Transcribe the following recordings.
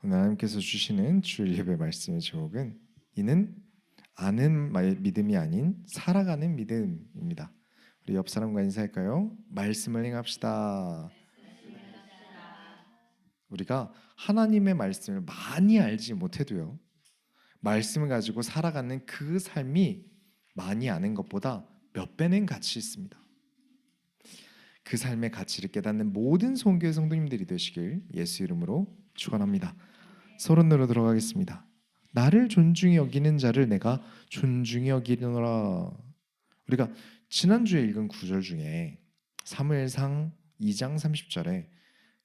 오늘 하나님께서 주시는 주일 예배 말씀의 제목은 이는 아는 믿음이 아닌 살아가는 믿음입니다. 우리 옆 사람과 인사할까요? 말씀을 행합시다. 우리가 하나님의 말씀을 많이 알지 못해도요, 말씀을 가지고 살아가는 그 삶이 많이 아는 것보다 몇 배는 가치 있습니다. 그 삶의 가치를 깨닫는 모든 성교회 성도님들이 되시길 예수 이름으로 축원합니다. 서론으로 들어가겠습니다. 나를 존중히 여기는 자를 내가 존중히 여기노라. 우리가 지난주에 읽은 구절 중에 사무엘상 2장 30절에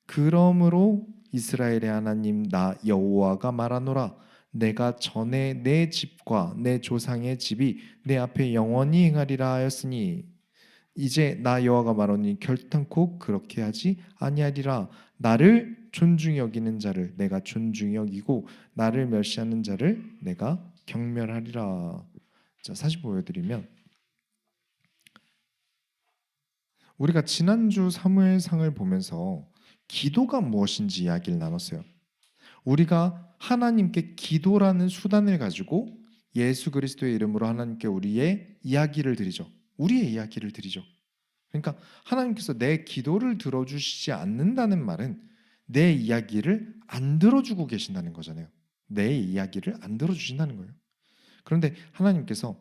그러므로 이스라엘의 하나님 나 여호와가 말하노라 내가 전에 내 집과 내 조상의 집이 내 앞에 영원히 행하리라 하였으니 이제 나 여호와가 말하니 결탄코 그렇게 하지 아니하리라. 나를 존중히 여기는 자를 내가 존중히 여기고 나를 멸시하는 자를 내가 경멸하리라. 자, 사실 보여드리면 우리가 지난주 사무엘상을 보면서 기도가 무엇인지 이야기를 나눴어요. 우리가 하나님께 기도라는 수단을 가지고 예수 그리스도의 이름으로 하나님께 우리의 이야기를 드리죠. 우리의 이야기를 드리죠. 그러니까 하나님께서 내 기도를 들어주시지 않는다는 말은 내 이야기를 안 들어주고 계신다는 거잖아요. 내 이야기를 안 들어주신다는 거예요. 그런데 하나님께서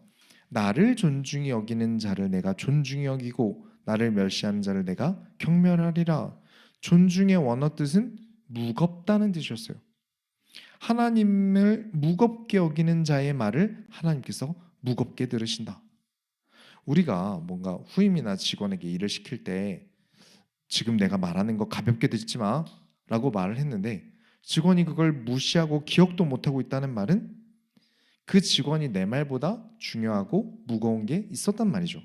나를 존중히 여기는 자를 내가 존중히 여기고 나를 멸시하는 자를 내가 경멸하리라. 존중의 원어 뜻은 무겁다는 뜻이었어요. 하나님을 무겁게 여기는 자의 말을 하나님께서 무겁게 들으신다. 우리가 뭔가 후임이나 직원에게 일을 시킬 때 지금 내가 말하는 거 가볍게 듣지 마 라고 말을 했는데 직원이 그걸 무시하고 기억도 못하고 있다는 말은 그 직원이 내 말보다 중요하고 무거운 게 있었단 말이죠.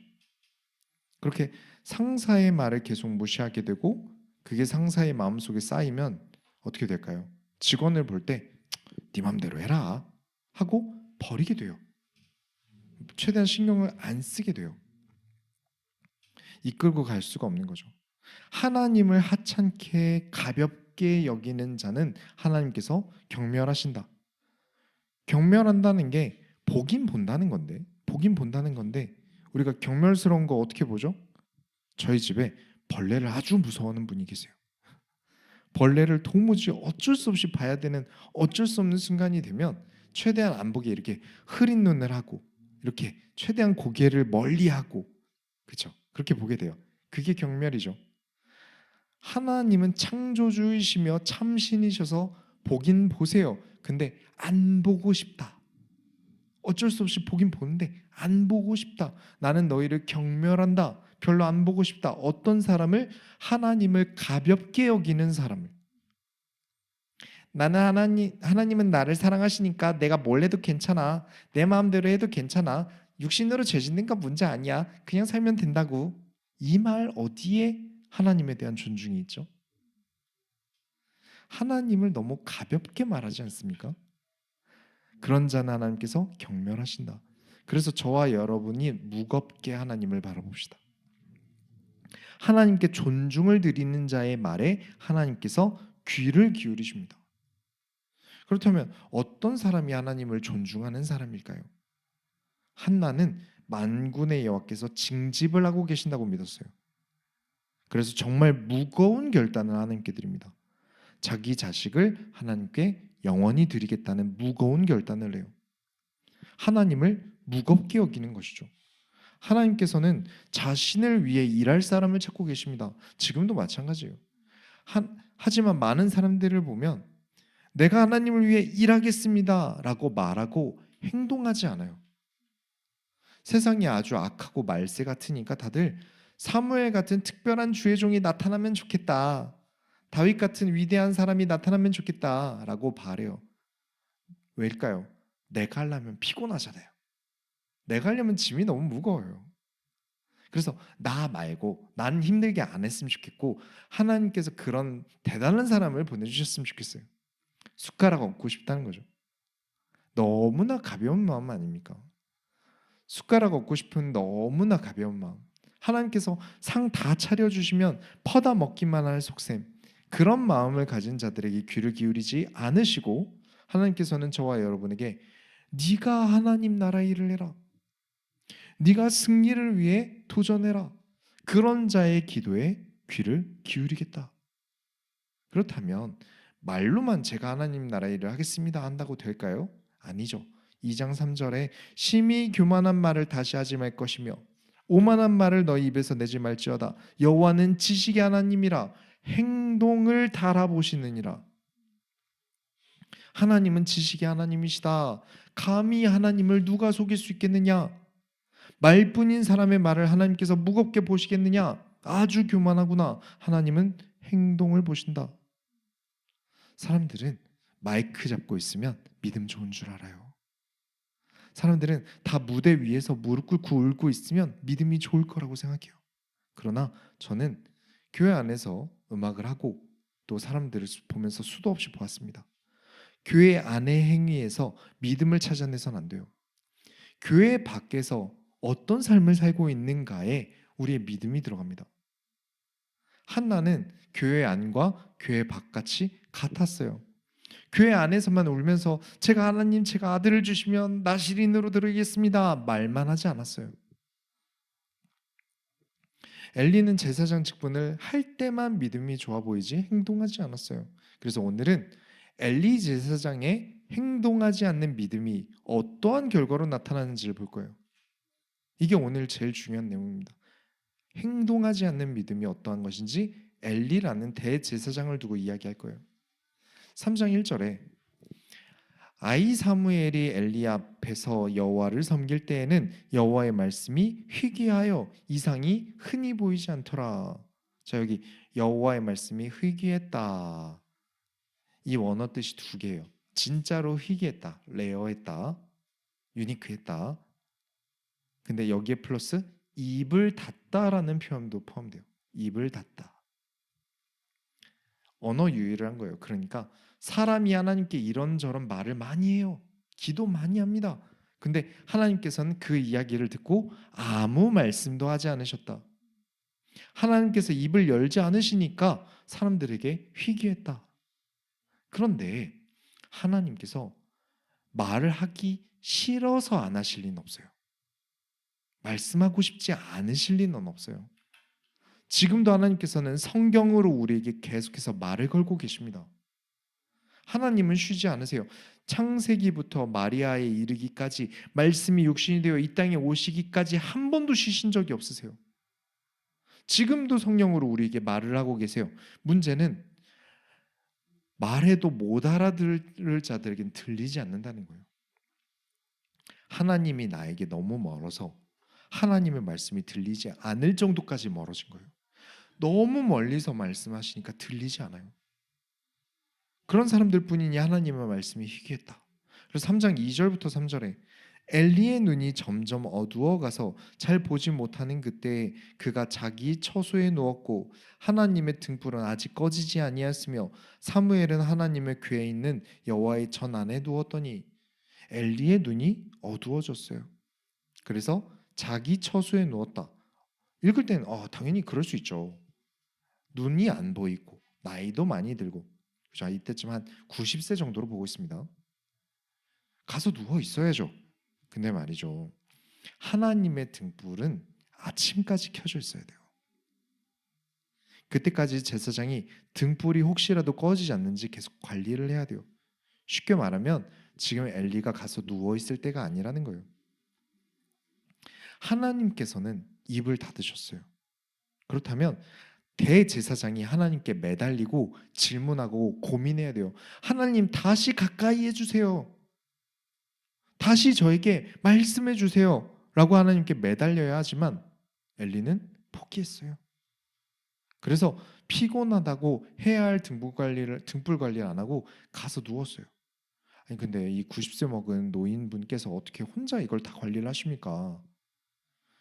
그렇게 상사의 말을 계속 무시하게 되고 그게 상사의 마음속에 쌓이면 어떻게 될까요? 직원을 볼 때 네 맘대로 해라 하고 버리게 돼요. 최대한 신경을 안 쓰게 돼요. 이끌고 갈 수가 없는 거죠. 하나님을 하찮게 가볍게 여기는 자는 하나님께서 경멸하신다. 경멸한다는 게 보긴 본다는 건데 우리가 경멸스러운 거 어떻게 보죠? 저희 집에 벌레를 아주 무서워하는 분이 계세요. 벌레를 도무지 어쩔 수 없이 봐야 되는 어쩔 수 없는 순간이 되면 최대한 안 보게 이렇게 흐린 눈을 하고 이렇게 최대한 고개를 멀리하고 그렇죠? 그렇게 보게 돼요. 그게 경멸이죠. 하나님은 창조주이시며 참신이셔서 보긴 보세요. 근데 안 보고 싶다. 어쩔 수 없이 보긴 보는데 안 보고 싶다. 나는 너희를 경멸한다. 별로 안 보고 싶다. 어떤 사람을? 하나님을 가볍게 여기는 사람을. 나는 하나님은 나를 사랑하시니까 내가 뭘 해도 괜찮아. 내 마음대로 해도 괜찮아. 육신으로 죄짓는 건 문제 아니야. 그냥 살면 된다고. 이 말 어디에 하나님에 대한 존중이 있죠? 하나님을 너무 가볍게 말하지 않습니까? 그런 자는 하나님께서 경멸하신다. 그래서 저와 여러분이 무겁게 하나님을 바라봅시다. 하나님께 존중을 드리는 자의 말에 하나님께서 귀를 기울이십니다. 그렇다면 어떤 사람이 하나님을 존중하는 사람일까요? 한나는 만군의 여호와께서 징집을 하고 계신다고 믿었어요. 그래서 정말 무거운 결단을 하나님께 드립니다. 자기 자식을 하나님께 영원히 드리겠다는 무거운 결단을 해요. 하나님을 무겁게 여기는 것이죠. 하나님께서는 자신을 위해 일할 사람을 찾고 계십니다. 지금도 마찬가지예요. 하지만 많은 사람들을 보면 내가 하나님을 위해 일하겠습니다 라고 말하고 행동하지 않아요. 세상이 아주 악하고 말세 같으니까 다들 사무엘 같은 특별한 주의 종이 나타나면 좋겠다. 다윗 같은 위대한 사람이 나타나면 좋겠다 라고 바래요. 왜일까요? 내가 하려면 피곤하잖아요. 내가 하려면 짐이 너무 무거워요. 그래서 나 말고 난 힘들게 안 했으면 좋겠고 하나님께서 그런 대단한 사람을 보내주셨으면 좋겠어요. 숟가락 얹고 싶다는 거죠. 너무나 가벼운 마음 아닙니까? 숟가락 얹고 싶은 너무나 가벼운 마음. 하나님께서 상 다 차려주시면 퍼다 먹기만 할 속셈. 그런 마음을 가진 자들에게 귀를 기울이지 않으시고 하나님께서는 저와 여러분에게 네가 하나님 나라 일을 해라. 네가 승리를 위해 도전해라. 그런 자의 기도에 귀를 기울이겠다. 그렇다면 말로만 제가 하나님 나라 일을 하겠습니다 한다고 될까요? 아니죠. 2장 3절에 심히 교만한 말을 다시 하지 말 것이며 오만한 말을 너희 입에서 내지 말지어다. 여호와는 지식의 하나님이라 행동을 달아보시느니라. 하나님은 지식의 하나님이시다. 감히 하나님을 누가 속일 수 있겠느냐? 말뿐인 사람의 말을 하나님께서 무겁게 보시겠느냐? 아주 교만하구나. 하나님은 행동을 보신다. 사람들은 마이크 잡고 있으면 믿음 좋은 줄 알아요. 사람들은 다 무대 위에서 무릎 꿇고 울고 있으면 믿음이 좋을 거라고 생각해요. 그러나 저는 교회 안에서 음악을 하고 또 사람들을 보면서 수도 없이 보았습니다. 교회 안의 행위에서 믿음을 찾아내선 안 돼요. 교회 밖에서 어떤 삶을 살고 있는가에 우리의 믿음이 들어갑니다. 한나는 교회 안과 교회 바깥이 같았어요. 교회 안에서만 울면서 제가 하나님 제가 아들을 주시면 나시린으로 드리겠습니다 말만 하지 않았어요. 엘리는 제사장 직분을 할 때만 믿음이 좋아 보이지 행동하지 않았어요. 그래서 오늘은 엘리 제사장의 행동하지 않는 믿음이 어떠한 결과로 나타나는지를 볼 거예요. 이게 오늘 제일 중요한 내용입니다. 행동하지 않는 믿음이 어떠한 것인지 엘리라는 대제사장을 두고 이야기할 거예요. 3장 1절에 아이 사무엘이 엘리 앞에서 여호와를 섬길 때에는 여호와의 말씀이 희귀하여 이상이 흔히 보이지 않더라. 자, 여기 여호와의 말씀이 희귀했다. 이 원어 뜻이 두 개예요. 진짜로 희귀했다, 레어했다, 유니크했다. 근데 여기에 플러스 입을 닫다라는 표현도 포함돼요. 입을 닫다. 언어 유희를 한 거예요. 그러니까 사람이 하나님께 이런저런 말을 많이 해요. 기도 많이 합니다. 근데 하나님께서는 그 이야기를 듣고 아무 말씀도 하지 않으셨다. 하나님께서 입을 열지 않으시니까 사람들에게 희귀했다. 그런데 하나님께서 말을 하기 싫어서 안 하실 리는 없어요. 말씀하고 싶지 않으실 리는 없어요. 지금도 하나님께서는 성경으로 우리에게 계속해서 말을 걸고 계십니다. 하나님은 쉬지 않으세요. 창세기부터 마리아에 이르기까지 말씀이 육신이 되어 이 땅에 오시기까지 한 번도 쉬신 적이 없으세요. 지금도 성령으로 우리에게 말을 하고 계세요. 문제는 말해도 못 알아들을 자들에게는 들리지 않는다는 거예요. 하나님이 나에게 너무 멀어서 하나님의 말씀이 들리지 않을 정도까지 멀어진 거예요. 너무 멀리서 말씀하시니까 들리지 않아요. 그런 사람들 뿐이니 하나님의 말씀이 희귀했다. 그래서 3장 2절부터 3절에 엘리의 눈이 점점 어두워가서 잘 보지 못하는 그때 그가 자기 처소에 누웠고 하나님의 등불은 아직 꺼지지 아니하였으며 사무엘은 하나님의 궤에 있는 여호와의 전 안에 누웠더니 엘리의 눈이 어두워졌어요. 그래서 자기 처소에 누웠다. 읽을 때는 당연히 그럴 수 있죠. 눈이 안 보이고 나이도 많이 들고 자, 이때쯤 한 90세 정도로 보고 있습니다. 가서 누워 있어야죠. 근데 말이죠. 하나님의 등불은 아침까지 켜져 있어야 돼요. 그때까지 제사장이 등불이 혹시라도 꺼지지 않는지 계속 관리를 해야 돼요. 쉽게 말하면 지금 엘리가 가서 누워 있을 때가 아니라는 거예요. 하나님께서는 입을 닫으셨어요. 그렇다면 대제사장이 하나님께 매달리고 질문하고 고민해야 돼요. 하나님 다시 가까이 해주세요. 다시 저에게 말씀해 주세요. 라고 하나님께 매달려야 하지만 엘리는 포기했어요. 그래서 피곤하다고 해야 할 등불 관리를 안 하고 가서 누웠어요. 아니 근데 이 90세 먹은 노인분께서 어떻게 혼자 이걸 다 관리를 하십니까?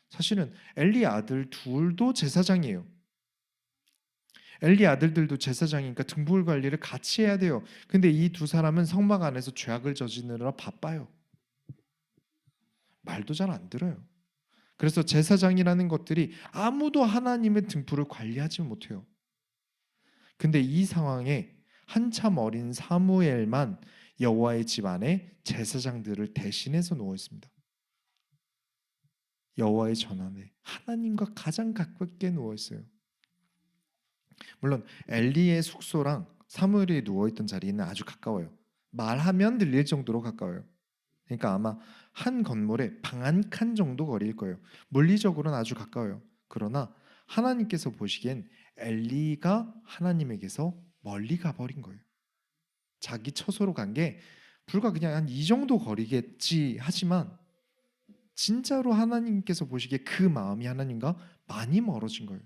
사실은 엘리 아들 둘도 제사장이에요. 엘리 아들들도 제사장이니까 등불 관리를 같이 해야 돼요. 근데 이 두 사람은 성막 안에서 죄악을 저지르느라 바빠요. 말도 잘 안 들어요. 그래서 제사장이라는 것들이 아무도 하나님의 등불을 관리하지 못해요. 근데 이 상황에 한참 어린 사무엘만 여호와의 집 안에 제사장들을 대신해서 누워 있습니다. 여호와의 전안에 하나님과 가장 가깝게 누워 있어요. 물론 엘리의 숙소랑 사무엘이 누워 있던 자리는 아주 가까워요. 말하면 들릴 정도로 가까워요. 그러니까 아마 한 건물에 방 한 칸 정도 거리일 거예요. 물리적으로는 아주 가까워요. 그러나 하나님께서 보시기엔 엘리가 하나님에게서 멀리 가버린 거예요. 자기 처소로 간 게 불과 그냥 한 이 정도 거리겠지 하지만 진짜로 하나님께서 보시기에 그 마음이 하나님과 많이 멀어진 거예요.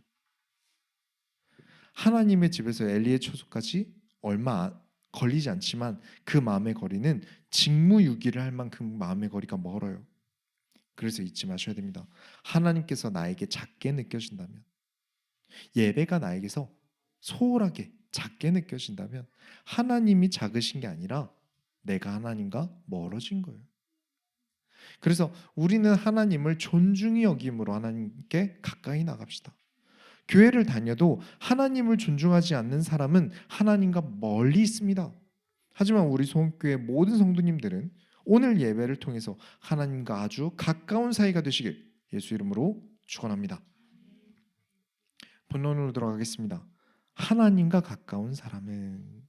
하나님의 집에서 엘리의 처소까지 얼마 걸리지 않지만 그 마음의 거리는 직무유기를 할 만큼 마음의 거리가 멀어요. 그래서 잊지 마셔야 됩니다. 하나님께서 나에게 작게 느껴진다면, 예배가 나에게서 소홀하게 작게 느껴진다면 하나님이 작으신 게 아니라 내가 하나님과 멀어진 거예요. 그래서 우리는 하나님을 존중히 여김으로 하나님께 가까이 나갑시다. 교회를 다녀도 하나님을 존중하지 않는 사람은 하나님과 멀리 있습니다. 하지만 우리 소원교회 모든 성도님들은 오늘 예배를 통해서 하나님과 아주 가까운 사이가 되시길 예수 이름으로 축원합니다. 본론으로 들어가겠습니다. 하나님과 가까운 사람은,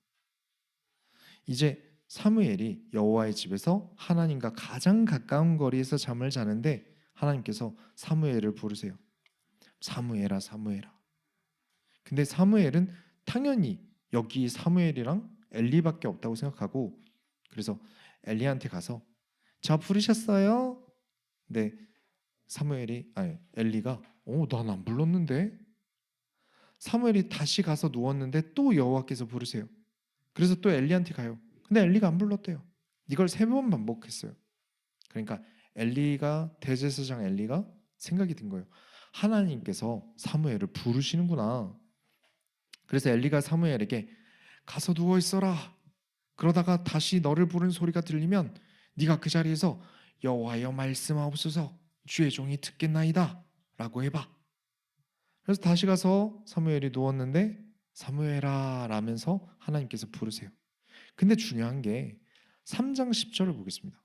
이제 사무엘이 여호와의 집에서 하나님과 가장 가까운 거리에서 잠을 자는데 하나님께서 사무엘을 부르세요. 사무엘아, 사무엘아. 근데 사무엘은 당연히 여기 사무엘이랑 엘리밖에 없다고 생각하고, 그래서 엘리한테 가서 저 부르셨어요? 근데 엘리가 난 안 불렀는데. 사무엘이 다시 가서 누웠는데 또 여호와께서 부르세요. 그래서 또 엘리한테 가요. 근데 엘리가 안 불렀대요. 이걸 3번 반복했어요. 그러니까 대제사장 엘리가 생각이 든 거예요. 하나님께서 사무엘을 부르시는구나. 그래서 엘리가 사무엘에게 가서 누워 있어라. 그러다가 다시 너를 부르는 소리가 들리면 네가 그 자리에서 여호와여 말씀하옵소서 주의 종이 듣겠나이다 라고 해봐. 그래서 다시 가서 사무엘이 누웠는데 사무엘아 라면서 하나님께서 부르세요. 근데 중요한 게 3장 10절을 보겠습니다.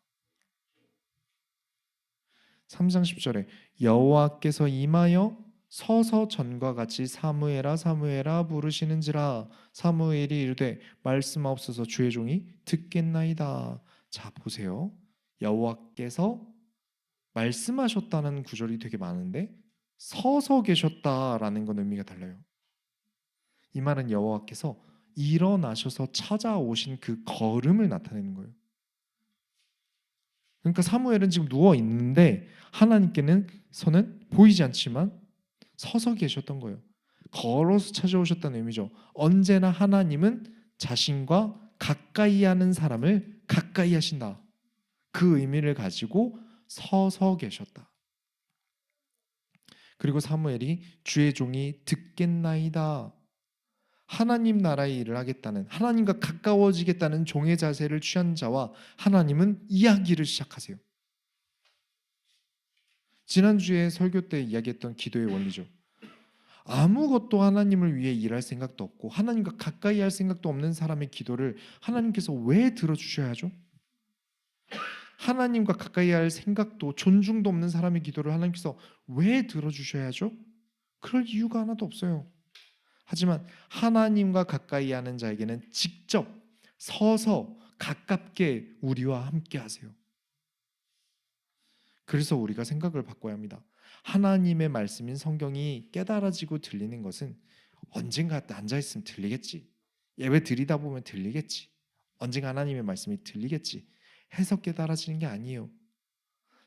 3장 10절에 여호와께서 임하여 서서 전과 같이 사무엘아 사무엘아 부르시는지라 사무엘이 이르되 말씀하옵소서 주의 종이 듣겠나이다. 자, 보세요. 여호와께서 말씀하셨다는 구절이 되게 많은데 서서 계셨다라는 건 의미가 달라요. 이 말은 여호와께서 일어나셔서 찾아오신 그 걸음을 나타내는 거예요. 그러니까 사무엘은 지금 누워 있는데 하나님께는 서는 보이지 않지만 서서 계셨던 거예요. 걸어서 찾아오셨다는 의미죠. 언제나 하나님은 자신과 가까이 하는 사람을 가까이 하신다. 그 의미를 가지고 서서 계셨다. 그리고 사무엘이 주의 종이 듣겠나이다. 하나님 나라의 일을 하겠다는, 하나님과 가까워지겠다는 종의 자세를 취한 자와 하나님은 이야기를 시작하세요. 지난주에 설교 때 이야기했던 기도의 원리죠. 아무것도 하나님을 위해 일할 생각도 없고 하나님과 가까이 할 생각도 없는 사람의 기도를 하나님께서 왜 들어주셔야 하죠? 하나님과 가까이 할 생각도 존중도 없는 사람의 기도를 하나님께서 왜 들어주셔야 하죠? 그럴 이유가 하나도 없어요. 하지만 하나님과 가까이 하는 자에게는 직접 서서 가깝게 우리와 함께 하세요. 그래서 우리가 생각을 바꿔야 합니다. 하나님의 말씀인 성경이 깨달아지고 들리는 것은 언젠가 앉아있으면 들리겠지. 예배 드리다 보면 들리겠지. 언젠가 하나님의 말씀이 들리겠지. 해서 깨달아지는 게 아니에요.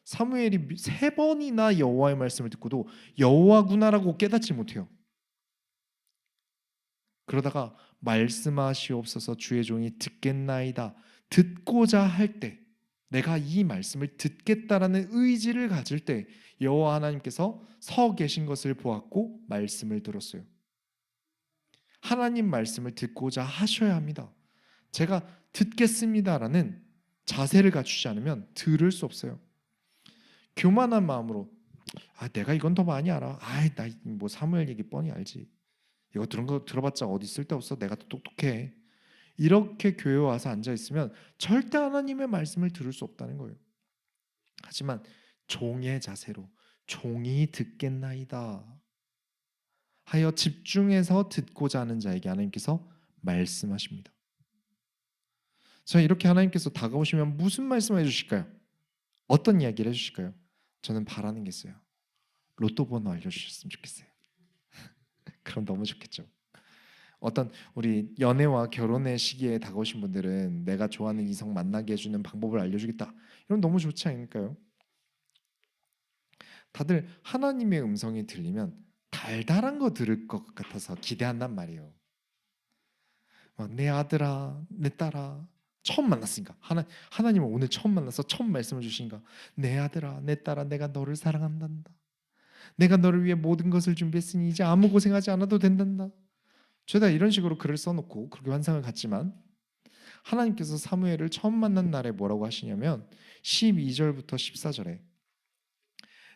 사무엘이 3번이나 여호와의 말씀을 듣고도 여호와구나라고 깨닫지 못해요. 그러다가 말씀하시옵소서 주의 종이 듣겠나이다. 듣고자 할 때, 내가 이 말씀을 듣겠다라는 의지를 가질 때 여호와 하나님께서 서 계신 것을 보았고 말씀을 들었어요. 하나님 말씀을 듣고자 하셔야 합니다. 제가 듣겠습니다라는 자세를 갖추지 않으면 들을 수 없어요. 교만한 마음으로 내가 이건 더 많이 알아. 나 뭐 사무엘 얘기 뻔히 알지. 이거 들은 거 들어봤자 어디 쓸데없어. 내가 더 똑똑해. 이렇게 교회 와서 앉아 있으면 절대 하나님의 말씀을 들을 수 없다는 거예요. 하지만 종의 자세로 종이 듣겠나이다 하여 집중해서 듣고자 하는 자에게 하나님께서 말씀하십니다. 자, 이렇게 하나님께서 다가오시면 무슨 말씀을 해주실까요? 어떤 이야기를 해주실까요? 저는 바라는 게 있어요. 로또 번호 알려주셨으면 좋겠어요. 그럼 너무 좋겠죠. 어떤 우리 연애와 결혼의 시기에 다가오신 분들은 내가 좋아하는 이성 만나게 해주는 방법을 알려주겠다. 이런 너무 좋지 않을까요? 다들 하나님의 음성이 들리면 달달한 거 들을 것 같아서 기대한단 말이에요. 내 아들아, 내 딸아, 처음 만났으니까 하나님은 오늘 처음 만나서 처음 말씀을 주시니까 내 아들아, 내 딸아, 내가 너를 사랑한단다. 내가 너를 위해 모든 것을 준비했으니 이제 아무 고생하지 않아도 된단다. 죄다 이런 식으로 글을 써놓고 그렇게 환상을 갖지만 하나님께서 사무엘을 처음 만난 날에 뭐라고 하시냐면 12절부터 14절에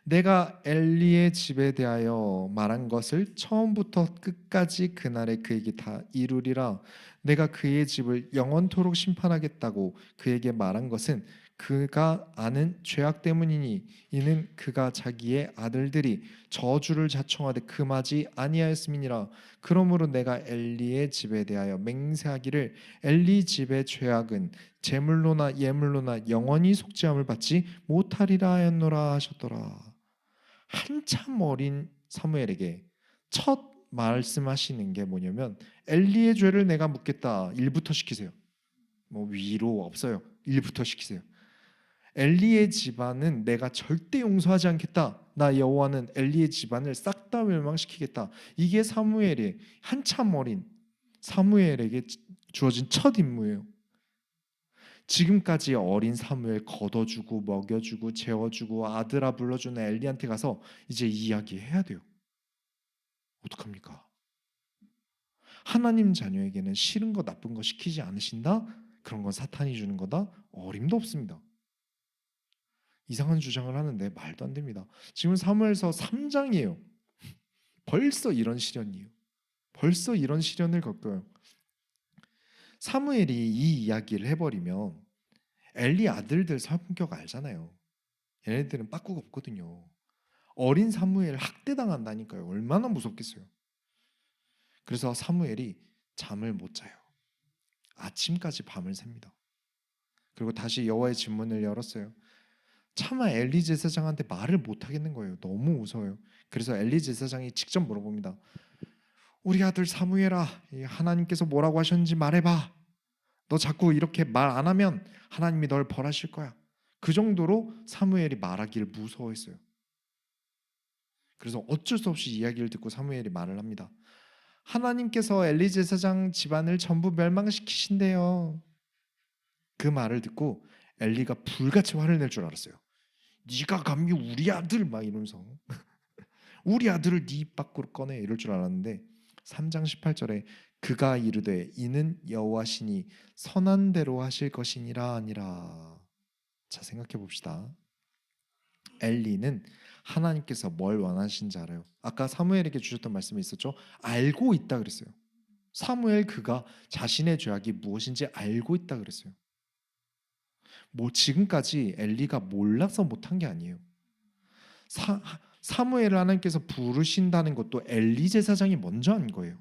내가 엘리의 집에 대하여 말한 것을 처음부터 끝까지 그날에 그에게 다 이루리라. 내가 그의 집을 영원토록 심판하겠다고 그에게 말한 것은 그가 아는 죄악 때문이니 이는 그가 자기의 아들들이 저주를 자청하되 금하지 아니하였음이니라. 그러므로 내가 엘리의 집에 대하여 맹세하기를 엘리 집의 죄악은 제물로나 예물로나 영원히 속죄함을 받지 못하리라 하였노라 하셨더라. 한참 어린 사무엘에게 첫 말씀하시는 게 뭐냐면 엘리의 죄를 내가 묻겠다. 일부터 시키세요. 뭐 위로 없어요. 일부터 시키세요. 엘리의 집안은 내가 절대 용서하지 않겠다. 나 여호와는 엘리의 집안을 싹 다 멸망시키겠다. 이게 사무엘의 한참 어린 사무엘에게 주어진 첫 임무예요. 지금까지 어린 사무엘 걷어주고 먹여주고 재워주고 아들아 불러주는 엘리한테 가서 이제 이 이야기 해야 돼요. 어떡합니까? 하나님 자녀에게는 싫은 거 나쁜 거 시키지 않으신다? 그런 건 사탄이 주는 거다? 어림도 없습니다. 이상한 주장을 하는데 말도 안 됩니다. 지금 사무엘서 3장이에요. 벌써 이런 시련이에요. 벌써 이런 시련을 겪어요. 사무엘이 이 이야기를 해버리면 엘리 아들들 성격 알잖아요. 얘네들은 빠꾸가 없거든요. 어린 사무엘 학대당한다니까요. 얼마나 무섭겠어요. 그래서 사무엘이 잠을 못 자요. 아침까지 밤을 샙니다. 그리고 다시 여호와의 진문을 열었어요. 차마 엘리 제사장한테 말을 못 하겠는 거예요. 너무 무서워요. 그래서 엘리 제사장이 직접 물어봅니다. 우리 아들 사무엘아, 하나님께서 뭐라고 하셨는지 말해봐. 너 자꾸 이렇게 말 안 하면 하나님이 널 벌하실 거야. 그 정도로 사무엘이 말하기를 무서워했어요. 그래서 어쩔 수 없이 이야기를 듣고 사무엘이 말을 합니다. 하나님께서 엘리 제사장 집안을 전부 멸망시키신대요. 그 말을 듣고 엘리가 불같이 화를 낼 줄 알았어요. 네가 감히 우리 아들 막 이러면서 우리 아들을 네 입 밖으로 꺼내 이럴 줄 알았는데 3장 18절에 그가 이르되 이는 여호와시니 선한 대로 하실 것이니라 아니라. 자, 생각해 봅시다. 엘리는 하나님께서 뭘 원하신지 알아요. 아까 사무엘에게 주셨던 말씀이 있었죠. 알고 있다 그랬어요. 사무엘 그가 자신의 죄악이 무엇인지 알고 있다 그랬어요. 뭐 지금까지 엘리가 몰라서 못한 게 아니에요. 사무엘을 하나님께서 부르신다는 것도 엘리 제사장이 먼저 한 거예요.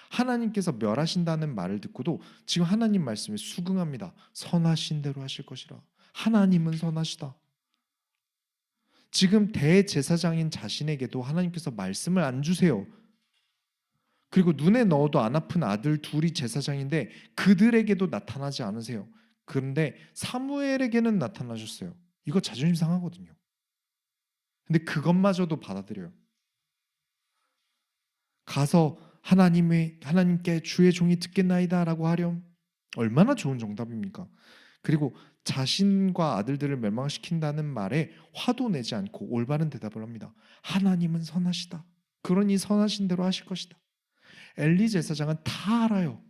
하나님께서 멸하신다는 말을 듣고도 지금 하나님 말씀에 수긍합니다. 선하신 대로 하실 것이라. 하나님은 선하시다. 지금 대제사장인 자신에게도 하나님께서 말씀을 안 주세요. 그리고 눈에 넣어도 안 아픈 아들 둘이 제사장인데 그들에게도 나타나지 않으세요. 그런데 사무엘에게는 나타나셨어요. 이거 자존심 상하거든요. 근데 그것마저도 받아들여요. 가서 하나님께 주의 종이 듣겠나이다라고 하렴. 얼마나 좋은 정답입니까? 그리고 자신과 아들들을 멸망시킨다는 말에 화도 내지 않고 올바른 대답을 합니다. 하나님은 선하시다. 그러니 선하신 대로 하실 것이다. 엘리 제사장은 다 알아요.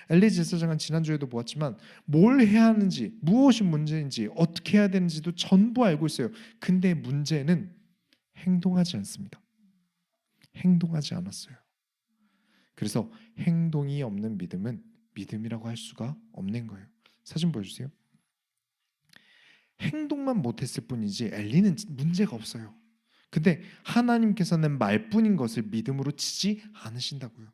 엘리 제사장은 지난주에도 보았지만 뭘 해야 하는지, 무엇이 문제인지, 어떻게 해야 되는지도 전부 알고 있어요. 근데 문제는 행동하지 않습니다. 행동하지 않았어요. 그래서 행동이 없는 믿음은 믿음이라고 할 수가 없는 거예요. 사진 보여주세요. 행동만 못했을 뿐이지 엘리는 문제가 없어요. 근데 하나님께서는 말뿐인 것을 믿음으로 치지 않으신다고요.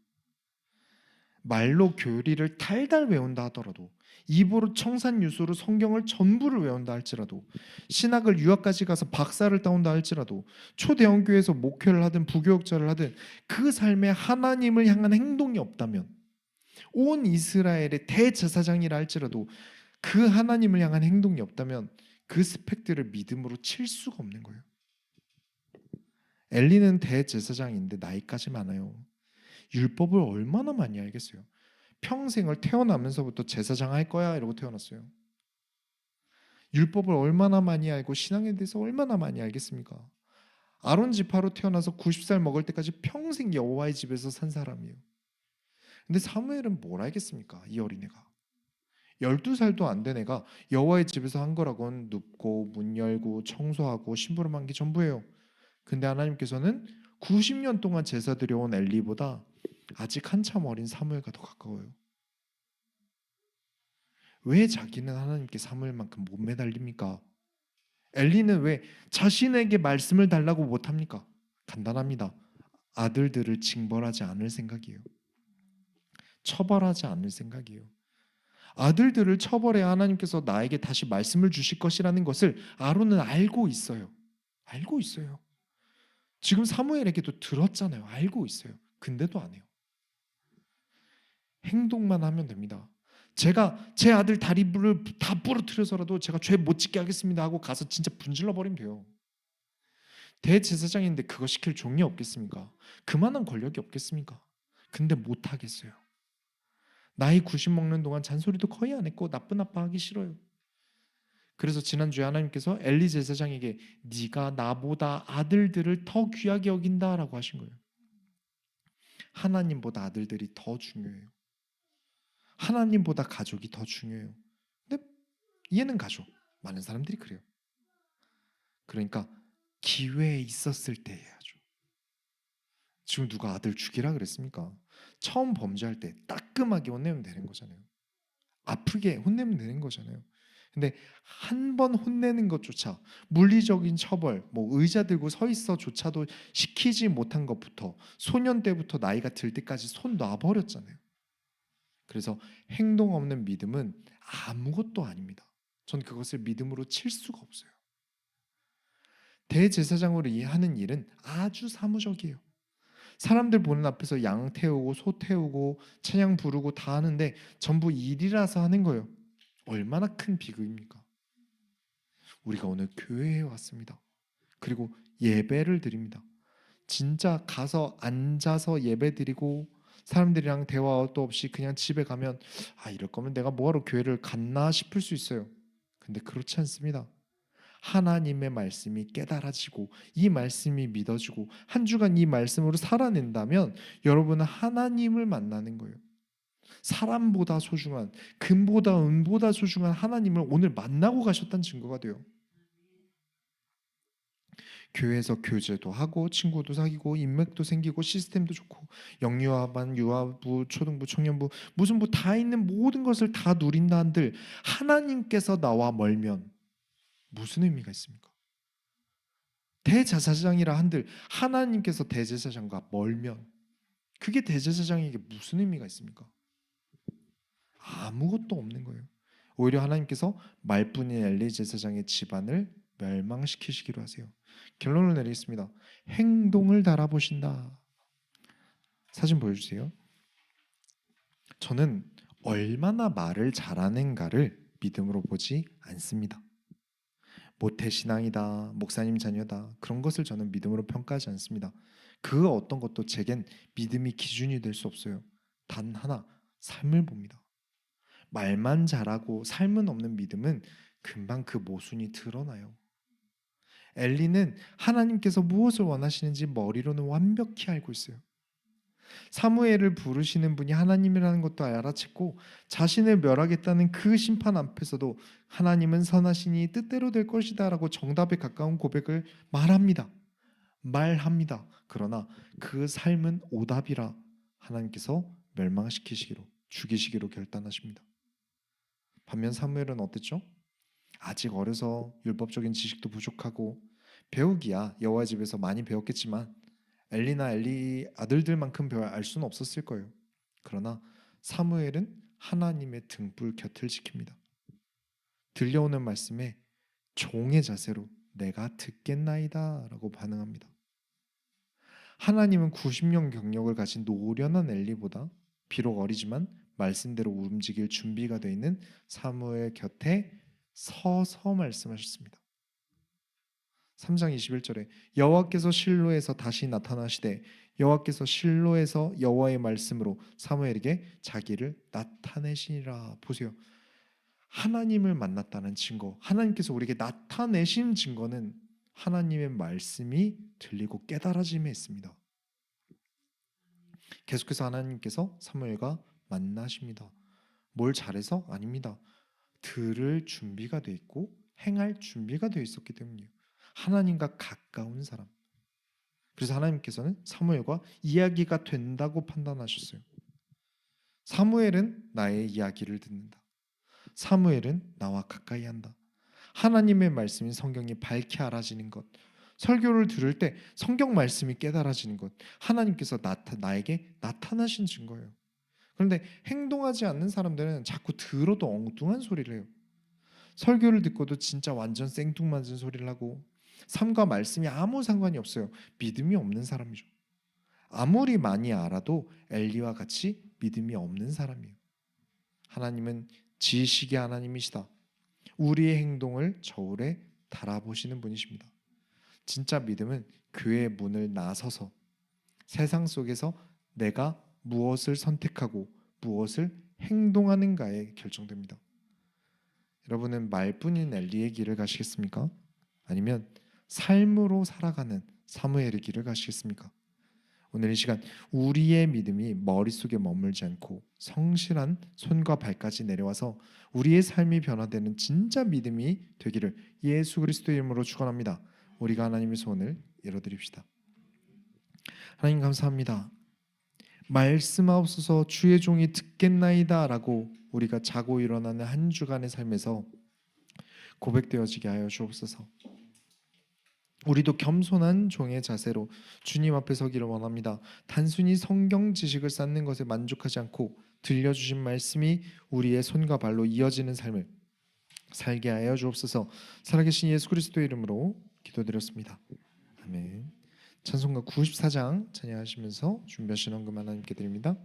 말로 교리를 달달 외운다 하더라도, 입으로 청산유수로 성경을 전부를 외운다 할지라도, 신학을 유학까지 가서 박사를 따온다 할지라도, 초대형 교회에서 목회를 하든 부교육자를 하든 그 삶에 하나님을 향한 행동이 없다면, 온 이스라엘의 대제사장이라 할지라도 그 하나님을 향한 행동이 없다면 그 스펙들을 믿음으로 칠 수가 없는 거예요. 엘리는 대제사장인데 나이까지 많아요. 율법을 얼마나 많이 알겠어요. 평생을 태어나면서부터 제사장 할 거야 이러고 태어났어요. 율법을 얼마나 많이 알고 신앙에 대해서 얼마나 많이 알겠습니까? 아론 지파로 태어나서 90살 먹을 때까지 평생 여호와의 집에서 산 사람이에요. 근데 사무엘은 뭘 알겠습니까? 이 어린애가 12살도 안 된 애가 여호와의 집에서 한 거라고는 눕고 문 열고 청소하고 심부름한 게 전부예요. 근데 하나님께서는 90년 동안 제사 드려온 엘리보다 아직 한참 어린 사무엘과 더 가까워요. 왜 자기는 하나님께 사무엘만큼 못 매달립니까? 엘리는 왜 자신에게 말씀을 달라고 못합니까? 간단합니다. 아들들을 징벌하지 않을 생각이에요. 처벌하지 않을 생각이에요. 아들들을 처벌해야 하나님께서 나에게 다시 말씀을 주실 것이라는 것을 아론은 알고 있어요. 알고 있어요. 지금 사무엘에게도 들었잖아요. 알고 있어요. 근데도 안 해요. 행동만 하면 됩니다. 제가 제 아들 다리를 다 부러뜨려서라도 제가 죄 못 짓게 하겠습니다 하고 가서 진짜 분질러 버리면 돼요. 대제사장인데 그거 시킬 종이 없겠습니까? 그만한 권력이 없겠습니까? 근데 못 하겠어요. 나이 90 먹는 동안 잔소리도 거의 안 했고 나쁜 아빠 하기 싫어요. 그래서 지난주에 하나님께서 엘리 제사장에게 네가 나보다 아들들을 더 귀하게 여긴다라고 하신 거예요. 하나님보다 아들들이 더 중요해요. 하나님보다 가족이 더 중요해요. 근데 얘는 가족. 많은 사람들이 그래요. 그러니까 기회에 있었을 때 해야죠. 지금 누가 아들 죽이라 그랬습니까? 처음 범죄할 때 따끔하게 혼내면 되는 거잖아요. 아프게 혼내면 되는 거잖아요. 근데 한 번 혼내는 것조차 물리적인 처벌, 뭐 의자 들고 서 있어조차도 시키지 못한 것부터 소년 때부터 나이가 들 때까지 손 놔버렸잖아요. 그래서 행동 없는 믿음은 아무것도 아닙니다. 전 그것을 믿음으로 칠 수가 없어요. 대제사장으로 하는 일은 아주 사무적이에요. 사람들 보는 앞에서 양 태우고 소 태우고 찬양 부르고 다 하는데 전부 일이라서 하는 거예요. 얼마나 큰 비극입니까? 우리가 오늘 교회에 왔습니다. 그리고 예배를 드립니다. 진짜 가서 앉아서 예배 드리고 사람들이랑 대화도 없이 그냥 집에 가면 이럴 거면 내가 뭐하러 교회를 갔나 싶을 수 있어요. 근데 그렇지 않습니다. 하나님의 말씀이 깨달아지고 이 말씀이 믿어지고 한 주간 이 말씀으로 살아낸다면 여러분은 하나님을 만나는 거예요. 사람보다 소중한, 금보다 은보다 소중한 하나님을 오늘 만나고 가셨다는 증거가 돼요. 교회에서 교제도 하고 친구도 사귀고 인맥도 생기고 시스템도 좋고 영유아반, 유아부, 초등부, 청년부 무슨 부 다 있는 모든 것을 다 누린다 한들 하나님께서 나와 멀면 무슨 의미가 있습니까? 대제사장이라 한들 하나님께서 대제사장과 멀면 그게 대제사장에게 무슨 의미가 있습니까? 아무것도 없는 거예요. 오히려 하나님께서 말뿐인 엘리 제사장의 집안을 멸망시키시기로 하세요. 결론을 내리겠습니다. 행동을 달아보신다. 사진 보여주세요. 저는 얼마나 말을 잘하는가를 믿음으로 보지 않습니다. 모태신앙이다, 목사님 자녀다 그런 것을 저는 믿음으로 평가하지 않습니다. 그 어떤 것도 제겐 믿음이 기준이 될 수 없어요. 단 하나, 삶을 봅니다. 말만 잘하고 삶은 없는 믿음은 금방 그 모순이 드러나요. 엘리는 하나님께서 무엇을 원하시는지 머리로는 완벽히 알고 있어요. 사무엘을 부르시는 분이 하나님이라는 것도 알아챘고 자신을 멸하겠다는 그 심판 앞에서도 하나님은 선하시니 뜻대로 될 것이다 라고 정답에 가까운 고백을 말합니다. 말합니다. 그러나 그 삶은 오답이라 하나님께서 멸망시키시기로 죽이시기로 결단하십니다. 반면 사무엘은 어땠죠? 아직 어려서 율법적인 지식도 부족하고 배우기야 여호와 집에서 많이 배웠겠지만 엘리나 엘리 아들들만큼 알 수는 없었을 거예요. 그러나 사무엘은 하나님의 등불 곁을 지킵니다. 들려오는 말씀에 종의 자세로 내가 듣겠나이다라고 반응합니다. 하나님은 90년 경력을 가진 노련한 엘리보다 비록 어리지만 말씀대로 움직일 준비가 되어 있는 사무엘 곁에 서서 말씀하셨습니다. 3장 21절에 여호와께서 실로에서 다시 나타나시되 여호와께서 실로에서 여호와의 말씀으로 사무엘에게 자기를 나타내시니라. 보세요. 하나님을 만났다는 증거, 하나님께서 우리에게 나타내신 증거는 하나님의 말씀이 들리고 깨달아짐에 있습니다. 계속해서 하나님께서 사무엘과 만나십니다. 뭘 잘해서? 아닙니다. 들을 준비가 돼 있고 행할 준비가 되어 있었기 때문이에요. 하나님과 가까운 사람. 그래서 하나님께서는 사무엘과 이야기가 된다고 판단하셨어요. 사무엘은 나의 이야기를 듣는다. 사무엘은 나와 가까이 한다. 하나님의 말씀인 성경이 밝히 알아지는 것, 설교를 들을 때 성경 말씀이 깨달아지는 것, 하나님께서 나에게 나타나신 증거예요. 그런데 행동하지 않는 사람들은 자꾸 들어도 엉뚱한 소리를 해요. 설교를 듣고도 진짜 완전 생뚱맞은 소리를 하고 삶과 말씀이 아무 상관이 없어요. 믿음이 없는 사람이죠. 아무리 많이 알아도 엘리와 같이 믿음이 없는 사람이에요. 하나님은 지식의 하나님이시다. 우리의 행동을 저울에 달아보시는 분이십니다. 진짜 믿음은 교회의 문을 나서서 세상 속에서 내가 무엇을 선택하고 무엇을 행동하는가에 결정됩니다. 여러분은 말뿐인 엘리의 길을 가시겠습니까? 아니면 삶으로 살아가는 사무엘의 길을 가시겠습니까? 오늘 이 시간 우리의 믿음이 머릿속에 머물지 않고 성실한 손과 발까지 내려와서 우리의 삶이 변화되는 진짜 믿음이 되기를 예수 그리스도의 이름으로 축원합니다. 우리가 하나님의 소원을 이뤄드립시다. 하나님 감사합니다. 말씀하옵소서 주의 종이 듣겠나이다 라고 우리가 자고 일어나는 한 주간의 삶에서 고백되어지게 하여 주옵소서. 우리도 겸손한 종의 자세로 주님 앞에 서기를 원합니다. 단순히 성경 지식을 쌓는 것에 만족하지 않고 들려주신 말씀이 우리의 손과 발로 이어지는 삶을 살게 하여 주옵소서. 살아계신 예수 그리스도의 이름으로 기도드렸습니다. 아멘. 찬송가 94장 찬양하시면서 준비하신 헌금 하나님께 드립니다.